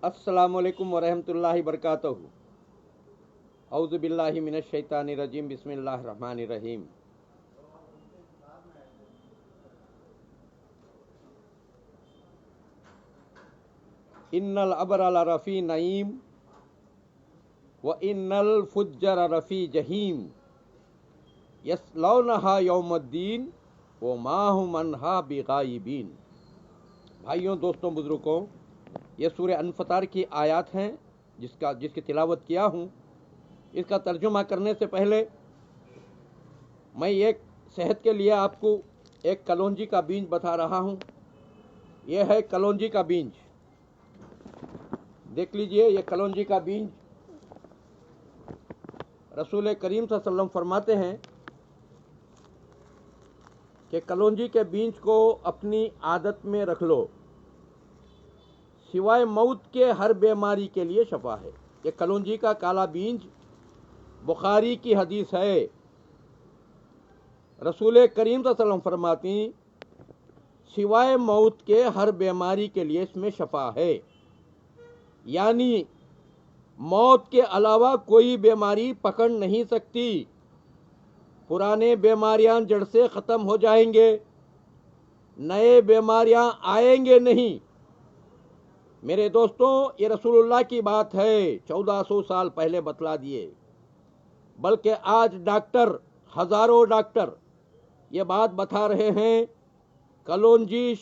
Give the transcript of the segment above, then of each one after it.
अस्सलामु अलैकुम वरहमतुल्लाहि वबरकातुहू। औज़ु बिल्लाहि मिनश शैतानिर रजीम, बिस्मिल्लाहिर रहमानिर रहीम। इन्नल अबरल रफ़ी नईम व इन्नल फुज्जर रफ़ी जहीम यस्लौनहा यौमद्दीन व माहुम अन्हा बिगाइबीन। भाइयों, दोस्तों, बुजुर्गों, ये सूरह अनफतार की आयत हैं जिसकी तिलावत किया हूँ। इसका तर्जुमा करने से पहले मैं एक सेहत के लिए आपको एक कलौंजी का बीज बता रहा हूँ। यह है कलौंजी का बीज, देख लीजिए। ये कलौंजी का बीज रसूल करीम सल्लल्लाहु अलैहि वसल्लम फरमाते हैं कि कलौंजी के बीज को अपनी आदत में रख लो, सिवाय मौत के हर बीमारी के लिए शफा है। ये कलौंजी का काला बीज बुखारी की हदीस है। रसूल करीम सल्लल्लाहु अलैहि वसल्लम फरमाती, सिवाय मौत के हर बीमारी के लिए इसमें शफा है, यानी मौत के अलावा कोई बीमारी पकड़ नहीं सकती। पुराने बीमारियां जड़ से ख़त्म हो जाएंगे, नए बीमारियां आएंगे नहीं। मेरे दोस्तों, ये रसूलुल्लाह की बात है, 1400 साल पहले बतला दिए। बल्कि आज डॉक्टर, हजारों डॉक्टर ये बात बता रहे हैं, कलौंजी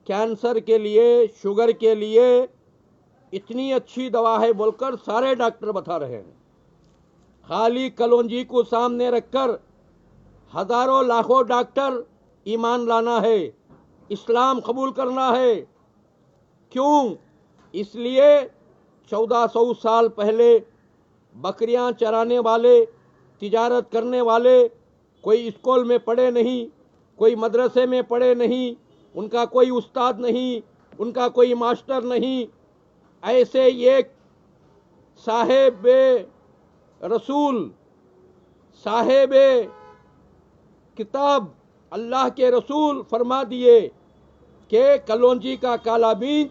कैंसर के लिए, शुगर के लिए इतनी अच्छी दवा है बोलकर सारे डॉक्टर बता रहे हैं। खाली कलौंजी को सामने रखकर हजारों लाखों डॉक्टर ईमान लाना है, इस्लाम कबूल करना है। क्यों? इसलिए 1400 साल पहले बकरियां चराने वाले, तिजारत करने वाले कोई स्कूल में पढ़े नहीं, कोई मदरसे में पढ़े नहीं, उनका कोई उस्ताद नहीं, उनका कोई मास्टर नहीं। ऐसे एक साहेब रसूल, साहेब किताब, अल्लाह के रसूल फरमा दिए कि कलौंजी का काला बीज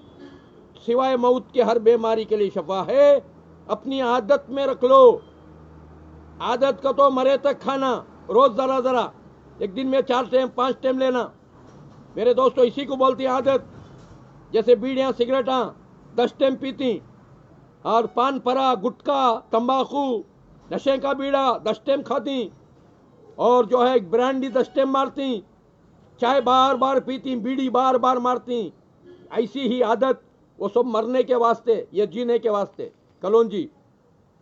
सिवाय मौत के हर बीमारी के लिए शफा है। अपनी आदत में रख लो। आदत का तो मरे तक खाना, रोज जरा जरा, एक दिन में 4 टाइम 5 टाइम लेना। मेरे दोस्तों, इसी को बोलती आदत। जैसे बीड़ियां, सिगरेटां 10 टाइम पीती, और पान परा, गुटखा, तंबाकू, नशे का बीड़ा 10 टाइम खाती, और जो है ब्रांडी 10 टाइम मारती, चाय बार बार पीती, बीड़ी बार बार मारती। ऐसी ही आदत, वो सब मरने के वास्ते, ये जीने के वास्ते। कलौंजी,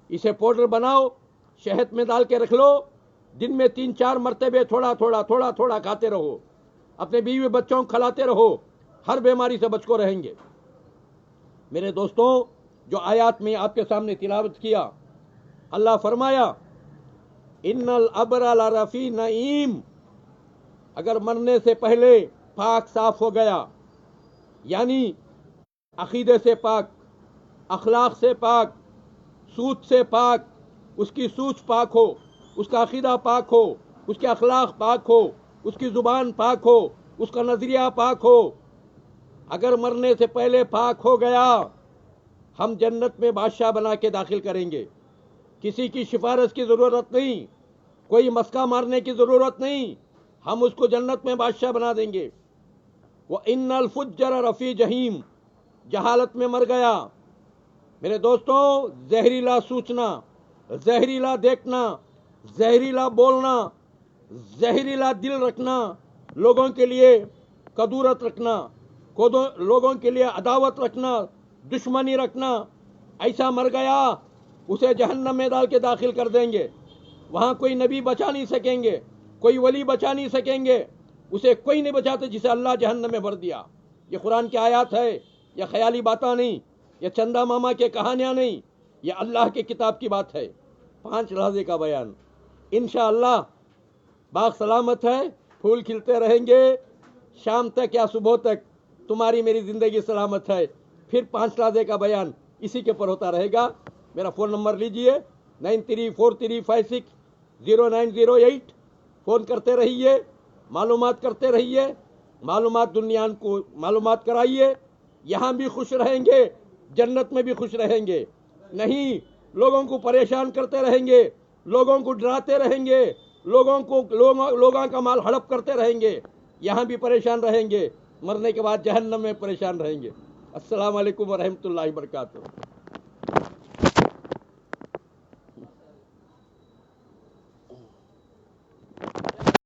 इसे पाउडर बनाओ, शहद में डाल के रख लो, दिन में 3-4 मरतबे थोड़ा थोड़ा थोड़ा थोड़ा खाते रहो। अपने बीवी बच्चों को खिलाते रहो, हर बीमारी से बच को रहेंगे। मेरे दोस्तों, जो आयत में आपके सामने तिलावत किया, अल्लाह फरमाया, इन्नल अबरल रफ़ी नईम। अगर मरने से पहले पाक साफ हो गया, यानी अकीदे से पाक, अखलाक से पाक, सूद से पाक, उसकी सूझ पाक हो, उसका अकीदा पाक हो, उसके अखलाक पाक हो, उसकी ज़ुबान पाक हो, उसका नज़रिया पाक हो। अगर मरने से पहले पाक हो गया, हम जन्नत में बादशाह बना के दाखिल करेंगे। किसी की सिफारिश की ज़रूरत नहीं, कोई मस्का मारने की ज़रूरत नहीं, हम उसको जन्नत में बादशाह बना देंगे। वो इन्नल फुज्जर रफ़ी जहीम, जहालत में मर गया। मेरे दोस्तों, जहरीला सोचना, जहरीला देखना, जहरीला बोलना, जहरीला दिल रखना, लोगों के लिए कदूरत रखना, लोगों के लिए अदावत रखना, दुश्मनी रखना, ऐसा मर गया, उसे जहन्नम में डाल के दाखिल कर देंगे। वहां कोई नबी बचा नहीं सकेंगे, कोई वली बचा नहीं सकेंगे, उसे कोई नहीं बचाते जिसे अल्लाह जहन्नम में भर दिया। ये कुरान की आयत है, ये ख्याली बातें नहीं, ये चंदा मामा के कहानियां नहीं, ये अल्लाह के किताब की बात है। 5 लहज़े का बयान। इंशाअल्लाह बाग सलामत है, फूल खिलते रहेंगे, शाम तक या सुबह तक तुम्हारी मेरी जिंदगी सलामत है। फिर 5 लहज़े का बयान इसी के ऊपर होता रहेगा। मेरा फ़ोन नंबर लीजिए, 9343560908। फ़ोन करते रहिए, मालूमात करते रहिए, मालूमात दुनिया को मालूमात कराइए। यहाँ भी खुश रहेंगे, جنت میں بھی خوش رہیں گے. نہیں لوگوں کو پریشان کرتے رہیں گے, لوگوں کو ڈراتے رہیں گے, لوگوں کا مال ہڑپ کرتے رہیں گے, یہاں بھی پریشان رہیں گے, مرنے کے بعد جہنم میں پریشان رہیں گے. السلام علیکم ورحمۃ اللہ وبرکاتہ.